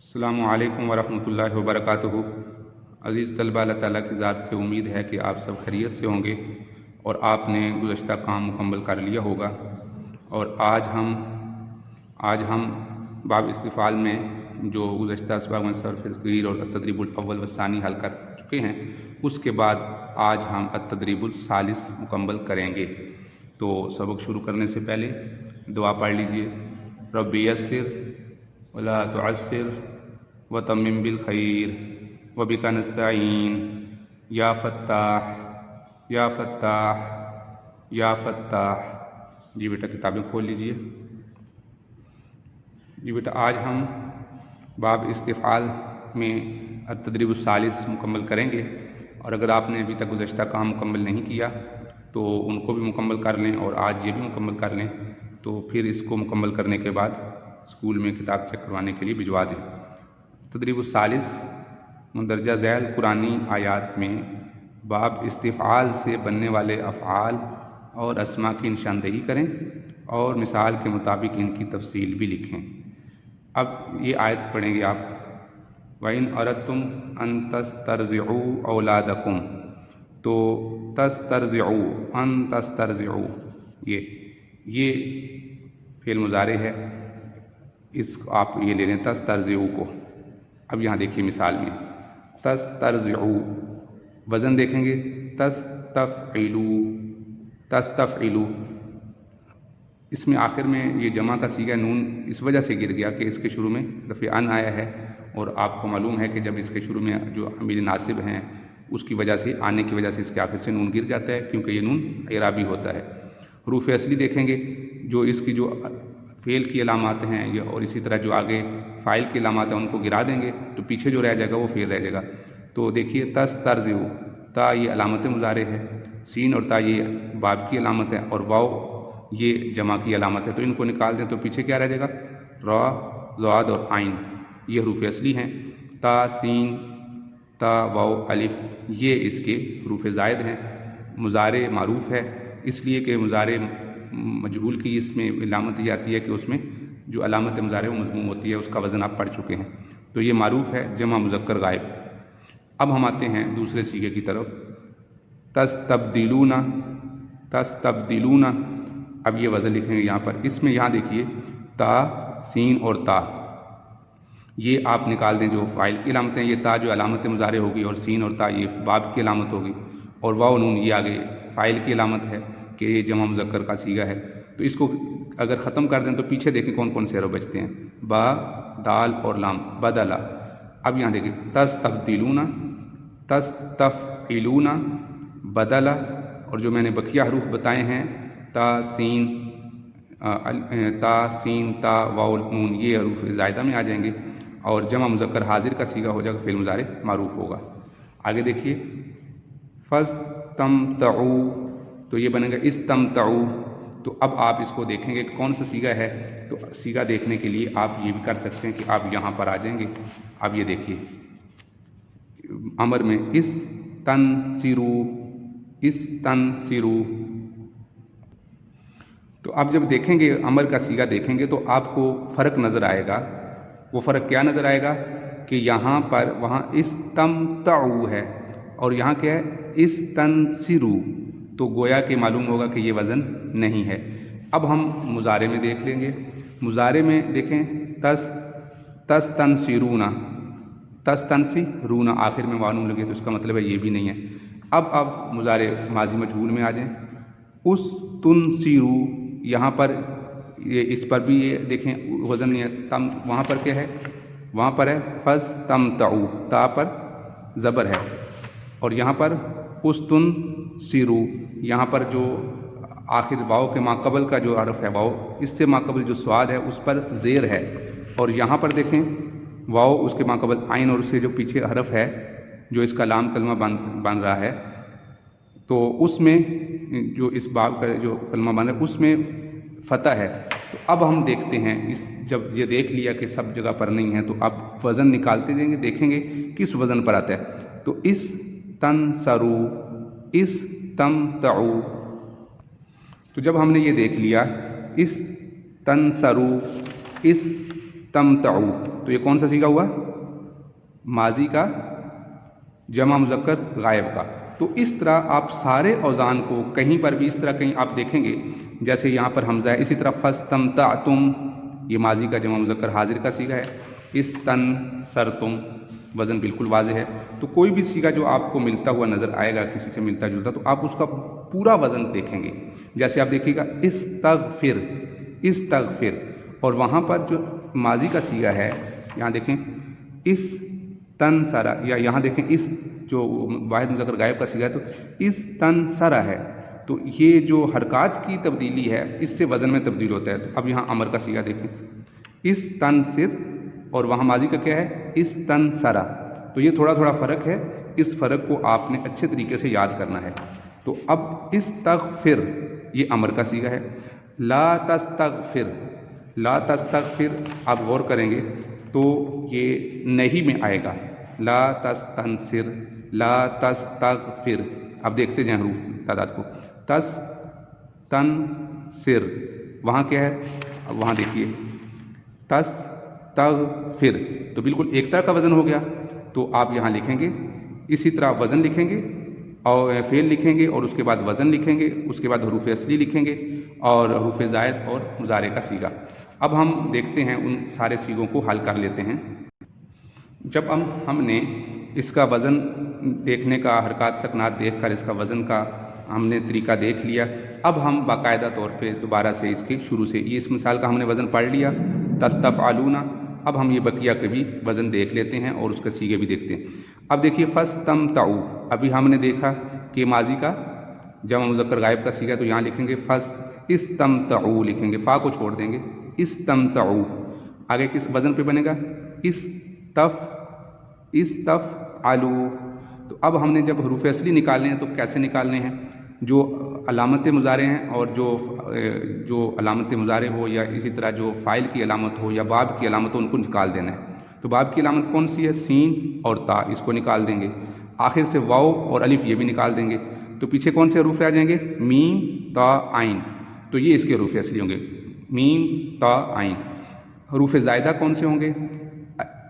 السلام علیکم ورحمۃ اللہ وبرکاتہ۔ عزیز طلبہ، اللہ تعالیٰ کی ذات سے امید ہے کہ آپ سب خیریت سے ہوں گے اور آپ نے گزشتہ کام مکمل کر لیا ہوگا۔ اور آج ہم باب استفعال میں جو گزشتہ اسباق میں صرف تقریر اور التدریب الاول والثانی حل کر چکے ہیں، اس کے بعد آج ہم التدریب الثالث مکمل کریں گے۔ تو سبق شروع کرنے سے پہلے دعا پڑھ لیجئے۔ رب یسر ولا تعسر وتمم بالخیر وبک نستعین یا فتاح یا فتاح یا فتاح۔ جی بیٹا کتابیں کھول لیجئے۔ جی بیٹا آج ہم باب استفعال میں التدریب الثالث مکمل کریں گے، اور اگر آپ نے ابھی تک گزشتہ کام مکمل نہیں کیا تو ان کو بھی مکمل کر لیں، اور آج یہ بھی مکمل کر لیں، تو پھر اس کو مکمل کرنے کے بعد اسکول میں کتاب چیک کروانے کے لیے بھجوا دیں۔ تدریب الثالث مندرجہ ذیل قرآنی آیات میں باب استفعال سے بننے والے افعال اور اسماء کی نشاندہی کریں اور مثال کے مطابق ان کی تفصیل بھی لکھیں۔ اب یہ آیت پڑھیں گے آپ۔ وَإِنْ أَرَدْتُمْ أَن تَسْتَرْضِعُوا أَوْلَادَكُمْ، تو تسترضعوا، ان تسترضعوا، یہ فعل مضارع ہے، اس کو آپ یہ لے لیں تسترضعوا کو۔ اب یہاں دیکھیے مثال میں تسترضعوا، وزن دیکھیں گے تستفعلوا، تستفعلوا، اس میں آخر میں یہ جمع کا صیغہ نون اس وجہ سے گر گیا کہ اس کے شروع میں رفع ان آیا ہے، اور آپ کو معلوم ہے کہ جب اس کے شروع میں جو امیر ناصب ہیں اس کی وجہ سے، آنے کی وجہ سے اس کے آخر سے نون گر جاتا ہے، کیونکہ یہ نون اعرابی ہوتا ہے۔ حروف اصلی دیکھیں گے، جو اس کی جو فعل کی علامات ہیں اور اسی طرح جو آگے فاعل کی علامات ہیں ان کو گرا دیں گے تو پیچھے جو رہ جائے گا وہ فعل رہ جائے گا۔ تو دیکھیے تسترضعوا، تا یہ علامت مضارع ہے، سین اور تا یہ باب کی علامت ہے، اور واو یہ جمع کی علامت ہے، تو ان کو نکال دیں تو پیچھے کیا رہ جائے گا؟ را، ضاد اور عین، یہ حروف اصلی ہیں۔ تا، سین، تا، واو، الف، یہ اس کے حروف زائد ہیں۔ مضارع معروف ہے اس لیے کہ مضارع مجہول کی اس میں علامت یہ آتی ہے کہ اس میں جو علامت مضارع وہ مضموم ہوتی ہے، اس کا وزن آپ پڑھ چکے ہیں، تو یہ معروف ہے، جمع مذکر غائب۔ اب ہم آتے ہیں دوسرے صیغے کی طرف، تستبدلون، تستبدلون، اب یہ وزن لکھیں گے یہاں پر، اس میں یہاں دیکھیے تا، سین اور تا، یہ آپ نکال دیں جو فاعل کی علامتیں، یہ تا جو علامت مضارع ہوگی اور سین اور تا یہ باب کی علامت ہوگی، اور واو نون یہ آگے فاعل کی علامت ہے کہ یہ جمع مذکر کا صیغہ ہے۔ تو اس کو اگر ختم کر دیں تو پیچھے دیکھیں کون کون سے حروف بچتے ہیں، با، دال اور لام، بدلا۔ اب یہاں دیکھیں تستبدلون، تستفعلون، بدلا، اور جو میں نے بقیہ حروف بتائے ہیں تا، سین، تا، واو، نون، یہ حروف زائدہ میں آ جائیں گے، اور جمع مذکر حاضر کا صیغہ ہو جائے گا، فعل مضارع معروف ہوگا۔ آگے دیکھیے فاستمتعوا، تو یہ بنے گا استمتعوا۔ تو اب آپ اس کو دیکھیں گے کہ کون سا صیغہ ہے، تو صیغہ دیکھنے کے لیے آپ یہ بھی کر سکتے ہیں کہ آپ یہاں پر آ جائیں گے۔ اب یہ دیکھیے امر میں استنصروا، استنصروا، تو آپ جب دیکھیں گے امر کا صیغہ دیکھیں گے تو آپ کو فرق نظر آئے گا۔ وہ فرق کیا نظر آئے گا کہ یہاں پر وہاں استمتعوا ہے اور یہاں کیا ہے استنصروا، تو گویا کہ معلوم ہوگا کہ یہ وزن نہیں ہے۔ اب ہم مضارع میں دیکھ لیں گے۔ مضارع میں دیکھیں تستنصرون، تستنصرون، آخر میں واو نون لگے تو اس کا مطلب ہے یہ بھی نہیں ہے۔ اب مضارع ماضی مجہول میں آ جائیں، استنصروا، یہاں پر یہ اس پر بھی یہ دیکھیں وزن نہیں ہے، تم وہاں پر کیا ہے؟ وہاں پر ہے فاستمتعوا، تا پر زبر ہے، اور یہاں پر استنصروا، یہاں پر جو آخر واو کے ماقبل کا جو حرف ہے واو، اس سے ماقبل جو سواد ہے اس پر زیر ہے، اور یہاں پر دیکھیں واو اس کے ماقبل عین، اور اس سے جو پیچھے حرف ہے جو اس کا لام کلمہ بن رہا ہے، تو اس میں جو اس باب کا جو کلمہ بن رہا ہے اس میں فتح ہے۔ تو اب ہم دیکھتے ہیں، جب یہ دیکھ لیا کہ سب جگہ پر نہیں ہے تو اب وزن نکالتے جائیں گے، دیکھیں گے کس وزن پر آتا ہے۔ تو استنصروا، استمتعوا، تو جب ہم نے یہ دیکھ لیا استنصروا، استمتعوا، तो ये कौन सा सीगा हुआ? माजी का जमा मुज़क्कर गायब का। तो इस तरह आप सारे औज़ान को कहीं पर भी इस तरह कहीं आप देखेंगे, जैसे यहाँ पर हमज़ा है, इसी तरह फस्तमतअतुम, ये माजी का जमा मुज़क्कर हाजिर का सीगा है। इस्तनसरतुम, वज़न बिल्कुल वाज़ेह है। तो कोई भी सीगा जो आपको मिलता हुआ नज़र आएगा, किसी से मिलता जुलता, तो आप उसका पूरा वज़न देखेंगे। जैसे आप देखिएगा इस्तगफिर, इस्तगफिर, और वहाँ पर जो माजी का सीगा है, यहाँ देखें इस्तनसरा, या यहाँ देखें इस जो वाहिद मुज़क्कर गायब का सीगा है तो इस्तनसरा है। तो ये जो हरकत की तब्दीली है, इससे वज़न में तब्दील होता है। तो अब यहाँ अमर का सीगा देखें इस्तनसिर, और वहाँ माजी का क्या है? इस्तनसरा। तो ये थोड़ा थोड़ा फ़र्क है, इस फ़र्क को आपने अच्छे तरीके से याद करना है। तो अब इस्तगफिर, ये अमर का सीगा है। ला तस्तगफिर, ला तस्तगफिर, आप गौर करेंगे तो ये नहीं में आएगा। ला तस्तनसिर, ला तस्तगफिर। अब देखते जाएं हरूफ तादाद को। तस तन सिर, वहाँ क्या है? अब वहाँ देखिए तस तग फिर, तो बिल्कुल एक तरह का वज़न हो गया। तो आप यहाँ लिखेंगे, इसी तरह वज़न लिखेंगे और फ़ेल लिखेंगे, और उसके बाद वज़न लिखेंगे, उसके बाद हरूफ असली लिखेंगे और हरूफ ज़ायद और मुज़ारे का सीगा। अब हम देखते हैं, उन सारे सीगों को हल कर लेते हैं। जब हमने इसका वज़न देखने का, हरकत सकनात देख कर इसका वज़न का हमने तरीका देख लिया, अब हम बाकायदा तौर पे दोबारा से इसके शुरू से, ये इस मिसाल का हमने वज़न पढ़ लिया तस्तफ़अलूना। अब हम ये बकिया के भी वज़न देख लेते हैं और उसके सीगे भी देखते हैं। अब देखिए फस्तमतउ, अभी हमने देखा कि माजी का जमा मुज़क्कर गायब का सीगा, तो यहाँ लिखेंगे फस्त इस्तमतउ लिखेंगे, फ़ा को छोड़ देंगे, इस्तमतउ। आगे किस वज़न पे बनेगा? इस्तफ़अलू। तो अब हमने जब हरूफ असली निकालने हैं तो कैसे निकालने हैं? जो अलामत मुज़ारे हैं और जो अलामत मुज़ारे हो, या इसी तरह जो फ़ाइल की अलामत हो या बाब की अलामत हो, उनको निकाल देना है। तो बाब की अलामत कौन सी है? सीन और ता, इसको निकाल देंगे। आखिर से वाव और अलिफ, ये भी निकाल देंगे। तो पीछे कौन से हरूफ आ जाएंगे? मीम ता आइन, तो ये इसके हरूफ असली होंगे, मीम ता आइन। हरूफ ज़ायदा कौन से होंगे?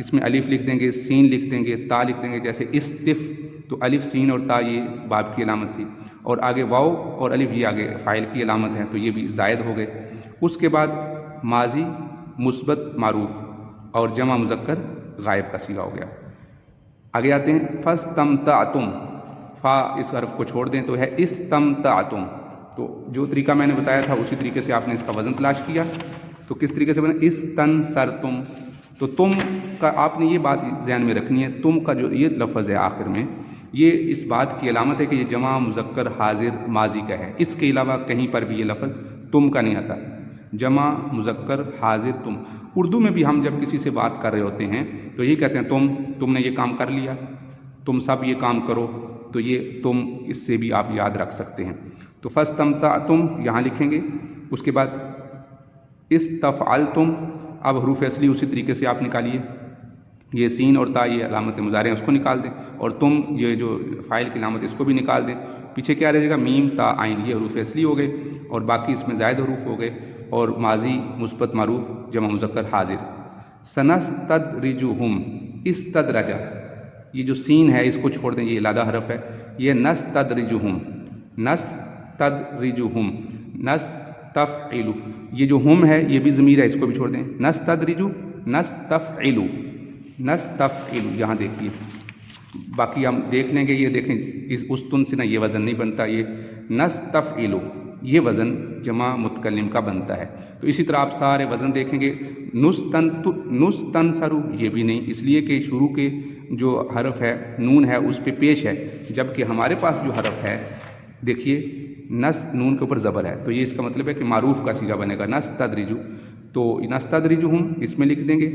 इसमें अलिफ लिख देंगे, सीन लिख देंगे, ता लिख देंगे। जैसे इस्तिफ़, तो अलिफ सीन और ता ये बाब की अलामत थी, और आगे वाव और अलिफ ये आगे फ़ाइल की अलामत है, तो ये भी ज़ायद हो गए। उसके बाद माजी मुस्बत मारूफ और जमा मुज़क्कर गायब का सीगा हो गया। आगे आते हैं फस्तमतअतुम, फ़ा इस हरफ को छोड़ दें तो है इस्तमतअतुम। तो जो तरीका मैंने बताया था उसी तरीके से आपने इसका वज़न तलाश किया। तो किस तरीके से बना? इस्तनसरतुम। तो तुम का आपने ये बात ज़हन में रखनी है, तुम का जो ये लफ्ज़ है आखिर में, ये इस बात की अलामत है कि ये जमा मुज़क्कर हाजिर माजी का है। इसके अलावा कहीं पर भी ये लफ्ज़ तुम का नहीं आता। जमा मुज़क्कर हाजिर तुम। उर्दू में भी हम जब किसी से बात कर रहे होते हैं तो ये कहते हैं तुमने ये काम कर लिया, तुम सब ये काम करो, तो ये तुम, इससे भी आप याद रख सकते हैं। तो फस्तमतअतुम यहाँ लिखेंगे, उसके बाद इस्तफ़अलतुम। अब हरूफ असली उसी तरीके से आप निकालिए, ये सीन और ता ये अलामत मुज़ारे हैं, उसको निकाल दें, और तुम ये जो फ़ाइल की अलामत इसको भी निकाल दें। पीछे क्या रहेगा? मीम ता आइन, ये हरूफ असली हो गए, और बाकी इसमें ज़ायद हरूफ हो गए, और माजी मुस्बत मारूफ जमा मुज़क्कर हाजिर। सनस्तदरिजुहुम, इस्तदरजा, ये जो सीन है इसको छोड़ दें, ये लादा हरफ है, ये नस्तदरिजुहुम, नस्तदरिजुहुम, नस्तफ़इलु, ये जो हुम है ये भी ज़मीर है, इसको भी छोड़ दें। नस्तदरिजु, नस्तफ़इलु, नस्तफ़इलु, यहाँ देखिए। बाकी हम देख लेंगे, ये देखें इस उस्तुन से ना ये वज़न नहीं बनता, ये नस्तफ़इलु, ये वज़न जमा मुतकल्लिम का बनता है। तो इसी तरह आप सारे वज़न देखेंगे। नुस्तनसरु, ये भी नहीं, इसलिए कि शुरू के जो हरफ है नून है उस पे पेश है, जबकि हमारे पास जो हरफ है देखिए नस नून के ऊपर ज़बर है, तो ये इसका मतलब है कि मारूफ का सीगा बनेगा नस्तदरिजु। तो नस्तदरिजुहुम इसमें लिख देंगे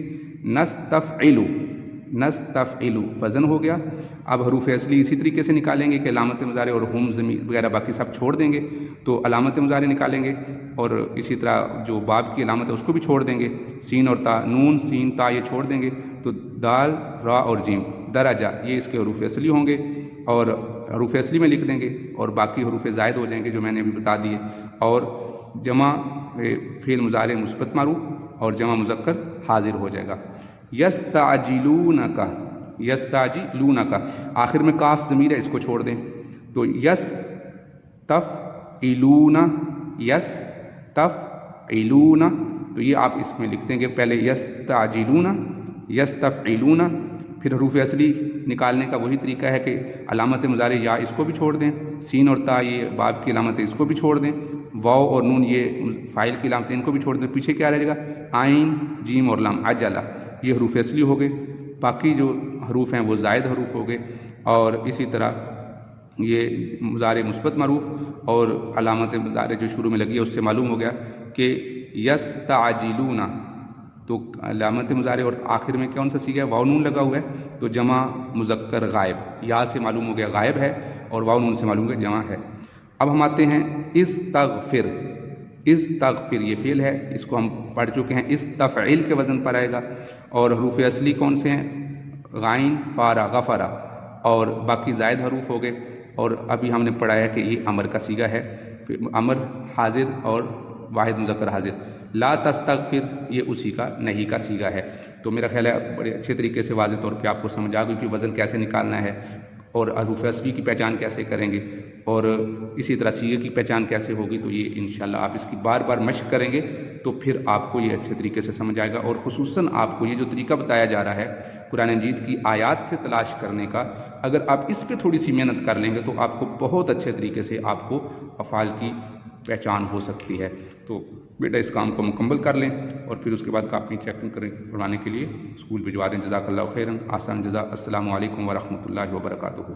नस्तफ़इलु, नस्तफ़इलु वज़न हो गया। अब हरूफ असली इसी तरीके से निकालेंगे कि अलामत मुज़ारे और हुम ज़मीर वगैरह बाकी सब छोड़ देंगे, तो अलामत मुज़ारे निकालेंगे, और इसी तरह जो बाब की अलामत है उसको भी छोड़ देंगे। सीन और ता, नून सीन ता ये छोड़ देंगे, तो दाल रा और जीम दराजा ये इसके हरूफ असली होंगे, और हरूफ असली में लिख देंगे, और बाकी हरूफ ज़ायद हो जाएंगे जो मैंने अभी बता दिए। और जमा फ़ेल मुज़ारे मुस्बत मारूफ और जमा मुज़क्कर हाजिर हो जाएगा। यस्ताजिलूनका, यस्ताजिलूनका, आखिर में काफ ज़मीर है, इसको छोड़ दें तो यस्तफ़इलूना, यस्तफ़इलूना, तो ये आप इसमें लिख देंगे पहले यस्ताजिलूना, यस्तफ़इलूना, फिर हरूफ असली निकालने का वही तरीका है कि अलामत मुज़ारे या इसको भी छोड़ दें, सीन और ता ये बाब की अलामत है इसको भी छोड़ दें, वाव और नून ये फ़ाइल की अलामत इनको भी छोड़ दें, पीछे क्या रहेगा आइन जीम और लाम अजला, ये हरूफ असली हो गए, बाकी जो हरूफ हैं वो ज़ायद हरूफ हो गए। और इसी तरह ये मुज़ारे मुस्बत मरूफ और अलामत मुज़ारे जो शुरू में लगी है उससे मालूम हो गया कि यस्ताजिलूना, तो अलामत मुज़ारे और आखिर में कौन सा सीगा है, वाव नून लगा हुआ है, तो जमा मुज़क्कर गायब, या से मालूम हो गया गायब है और वाव नून से मालूम हो गया जमा है। अब हम आते हैं इस्तग़फिर, इस्तग़फिर ये फ़ेल है, इसको हम पढ़ चुके हैं, इस्तफ़इल के वज़न पर आएगा और हरूफ असली कौन से हैं, गाइन फ़ारा गफ़रा, और बाकी ज़ायद हरूफ हो गए। और अभी हमने पढ़ाया कि ये अमर का सीगा है, अमर हाजिर और वाहिद मुज़क्कर हाजिर। ला तस्तग़फिर ये उसी का नहीं का सीगा है। तो मेरा ख्याल है बड़े अच्छे तरीके से वाज़ेह तौर पे आपको समझ आ गई कि वज़न कैसे निकालना है और हरूफ असली की पहचान कैसे करेंगे और इसी तरह सीगे की पहचान कैसे होगी। तो ये इंशाल्लाह आप इसकी बार बार मशक़ करेंगे तो फिर आपको ये अच्छे तरीके से समझ आएगा। और ख़ुसूसन आपको ये जो तरीका बताया जा रहा है कुरान मजीद की आयात से तलाश करने का, अगर आप इस पे थोड़ी सी मेहनत कर लेंगे तो आपको बहुत अच्छे तरीके से आपको अफ़ाल की पहचान हो सकती है। तो बेटा इस काम को मुकम्मल कर लें और फिर उसके बाद कापी चेकिंग करवाने के लिए स्कूल भिजवा दें। जज़ाकल्लाहु खैरन, आसान जज़ा। अस्सलामु अलैकुम व रहमतुल्लाहि व बरकातुहू।